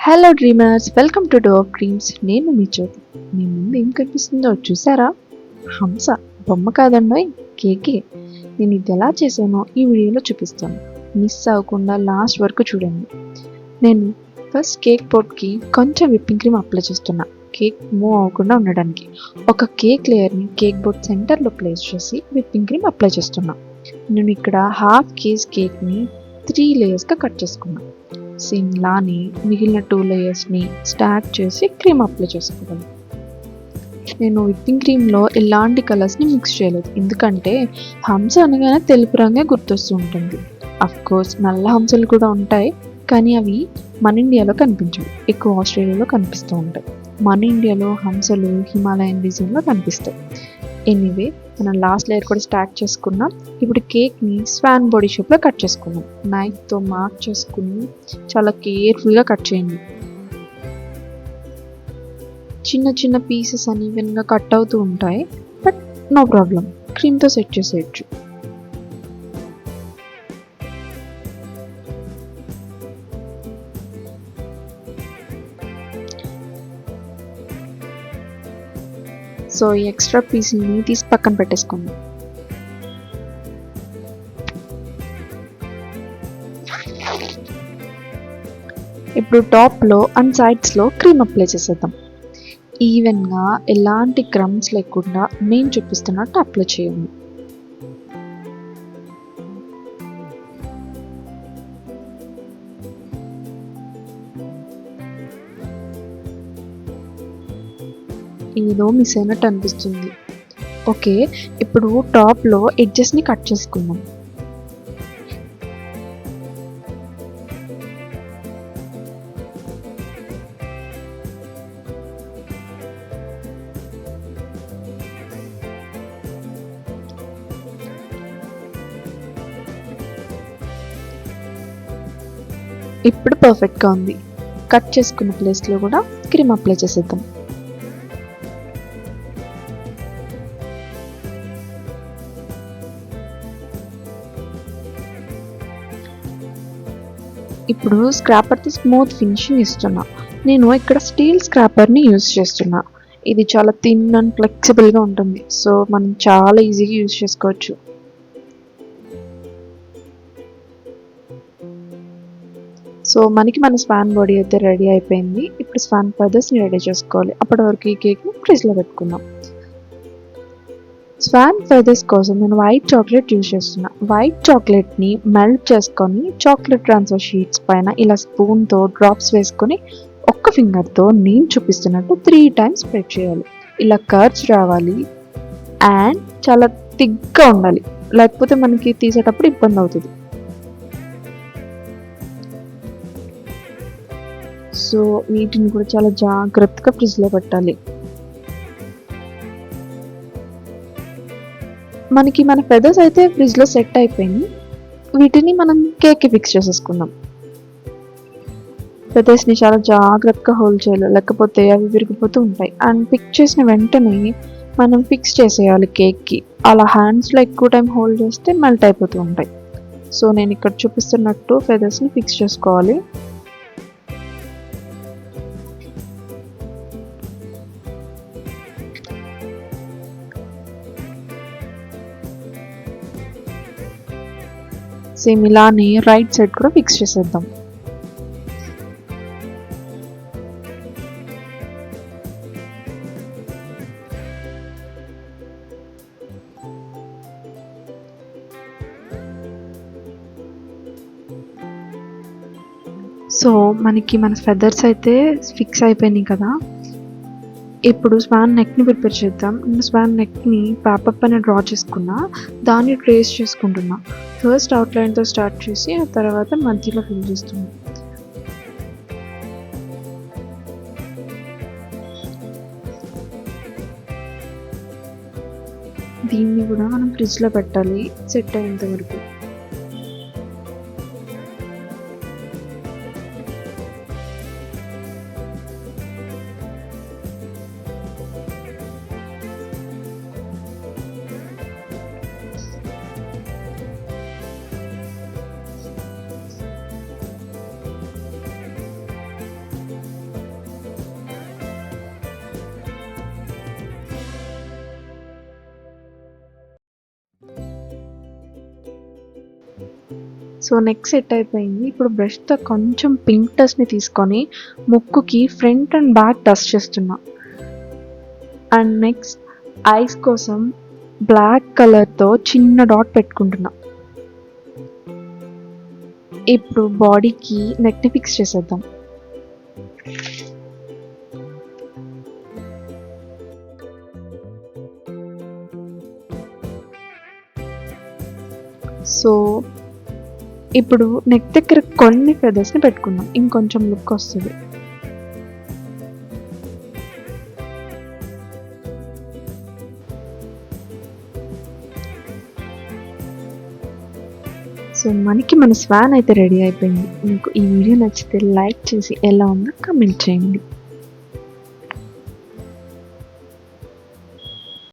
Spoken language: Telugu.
Hello dreamers, welcome to dough of dreams. నేను మీ జ్యోతి. మీ ముందు ఏం కనిపిస్తుందో చూసారా? హంస బొమ్మ కాదండోయ్, కేకే. నేను ఇది ఎలా చేశానో ఈ వీడియోలో చూపిస్తాను. మిస్ అవ్వకుండా లాస్ట్ వరకు చూడండి. నేను ఫస్ట్ కేక్ బోర్డ్కి కొంచెం విప్పింగ్ క్రీమ్ అప్లై చేస్తున్నా, కేక్ మూవ్ అవ్వకుండా ఉండడానికి. ఒక కేక్ లేయర్ని కేక్ బోర్డ్ సెంటర్లో ప్లేస్ చేసి విప్పింగ్ క్రీమ్ అప్లై చేస్తున్నా. నేను ఇక్కడ హాఫ్ కేజ్ కేక్ని 3 లేయర్స్గా కట్ చేసుకున్నాను. సేమ్ లాని మిగిలిన 2 లేయర్స్ని స్టాక్ చేసి క్రీమ్ అప్లై చేసుకోవాలి. నేను విప్పింగ్ క్రీమ్లో ఎలాంటి కలర్స్ని మిక్స్ చేయలేదు, ఎందుకంటే హంస అనగానే తెలుపు రంగే గుర్తొస్తూ ఉంటుంది. కోర్స్ నల్ల హంసలు కూడా ఉంటాయి, కానీ అవి మన ఇండియాలో కనిపించవు, ఎక్కువ ఆస్ట్రేలియాలో కనిపిస్తూ ఉంటాయి. మన ఇండియాలో హంసలు హిమాలయన్ రీజియన్లో కనిపిస్తాయి. ఎనీవే, మనం లాస్ట్ లేయర్ కూడా స్టాక్ చేసుకున్నాం. ఇప్పుడు కేక్ని స్వాన్ బాడీ షేప్లో కట్ చేసుకున్నాం. నైఫ్తో మార్క్ చేసుకుని చాలా కేర్ఫుల్గా కట్ చేయండి. చిన్న చిన్న పీసెస్ అన్ఈవెన్గా కట్ అవుతూ ఉంటాయి, బట్ నో ప్రాబ్లం, క్రీమ్తో సెట్ చేసేయచ్చు. సో ఈ ఎక్స్ట్రా పీస్ని తీసి పక్కన పెట్టేసుకుందాం. ఇప్పుడు టాప్లో అండ్ సైడ్స్లో క్రీమ్ అప్లై చేసేద్దాం. ఈవెన్గా ఎలాంటి క్రమ్స్ లేకుండా నేను చూపిస్తున్నట్టు అప్లై చేయండి. ఏదో మిస్ అయినట్టు అనిపిస్తుంది. ఓకే, ఇప్పుడు టాప్లో ఎడ్జెస్ని కట్ చేసుకుందాం. ఇప్పుడు పర్ఫెక్ట్గా ఉంది. కట్ చేసుకున్న ప్లేస్లో కూడా క్రీమ్ అప్లై చేసేద్దాం. ఇప్పుడు స్క్రాపర్తో స్మూత్ ఫినిషింగ్ ఇస్తున్నా. నేను ఇక్కడ స్టీల్ స్క్రాపర్ని యూజ్ చేస్తున్నా. ఇది చాలా థిన్ అండ్ ఫ్లెక్సిబుల్గా ఉంటుంది, సో మనం చాలా ఈజీగా యూజ్ చేసుకోవచ్చు. సో మనకి మన స్పాన్ బాడీ అయితే రెడీ అయిపోయింది. ఇప్పుడు స్పాన్ ఫెదర్స్ని రెడీ చేసుకోవాలి. అప్పటి వరకు ఈ కేక్ని ఫ్రిడ్జ్లో పెట్టుకుందాం. స్వాన్ ఫెదర్స్ కోసం నేను వైట్ చాక్లెట్ యూజ్ చేస్తున్నా. వైట్ చాక్లెట్ని మెల్ట్ చేసుకొని చాక్లెట్ ట్రాన్స్ఫర్ షీట్స్ పైన ఇలా స్పూన్తో డ్రాప్స్ వేసుకొని ఒక్క ఫింగర్తో నేను చూపిస్తున్నట్టు 3 times స్ప్రెడ్ చేయాలి. ఇలా కర్వ్స్ రావాలి అండ్ చాలా థిక్గా ఉండాలి, లేకపోతే మనకి తీసేటప్పుడు ఇబ్బంది అవుతుంది. సో వీటిని కూడా చాలా జాగ్రత్తగా ఫ్రిడ్జ్లో పెట్టాలి. మనకి మన ఫెదర్స్ అయితే ఫ్రిడ్జ్లో సెట్ అయిపోయింది. వీటిని మనం కేక్కి ఫిక్స్ చేసేసుకుందాం. ఫెదర్స్ని చాలా జాగ్రత్తగా హోల్డ్ చేయాలి, లేకపోతే అవి విరిగిపోతూ ఉంటాయి. అండ్ పిక్ చేసిన వెంటనే మనం ఫిక్స్ చేసేయాలి కేక్కి. అలా హ్యాండ్స్లో ఎక్కువ టైం హోల్డ్ చేస్తే మెల్ట్ అయిపోతూ ఉంటాయి. సో నేను ఇక్కడ చూపిస్తున్నట్టు ఫెదర్స్ని ఫిక్స్ చేసుకోవాలి. సేమ్ ఇలానే రైట్ సైడ్ కూడా ఫిక్స్ చేసేద్దాం. సో మనకి మన ఫెదర్స్ అయితే ఫిక్స్ అయిపోయినాయి కదా. ఇప్పుడు స్వాన్ నెక్ని ప్రిపేర్ చేద్దాం. నేను స్వాన్ నెక్ని పేపర్ పైన డ్రా చేసుకున్నా, దాన్ని ట్రేస్ చేసుకుంటున్నా. ఫస్ట్ అవుట్లైన్తో స్టార్ట్ చేసి ఆ తర్వాత మధ్యలో ఫిల్ చేస్తున్నా. దీన్ని కూడా మనం ఫ్రిడ్జ్లో పెట్టాలి సెట్ అయ్యేంత వరకు. సో నెక్ సెట్ అయిపోయింది. ఇప్పుడు బ్రష్తో కొంచెం పింక్ డస్ట్ని తీసుకొని ముక్కుకి ఫ్రంట్ అండ్ బ్యాక్ డస్ట్ చేస్తున్నా. అండ్ నెక్స్ట్ ఐస్ కోసం బ్లాక్ కలర్తో చిన్న డాట్ పెట్టుకుంటున్నా. ఇప్పుడు బాడీకి నెక్ని ఫిక్స్ చేసేద్దాం. సో ఇప్పుడు నెక్ దగ్గర కొన్ని ఫెదర్స్ని పెట్టుకుందాం, ఇంకొంచెం లుక్ వస్తుంది. సో మనకి మన స్వాన్ అయితే రెడీ అయిపోయింది. మీకు ఈ వీడియో నచ్చితే లైక్ చేసి ఎలా ఉందో కామెంట్ చేయండి.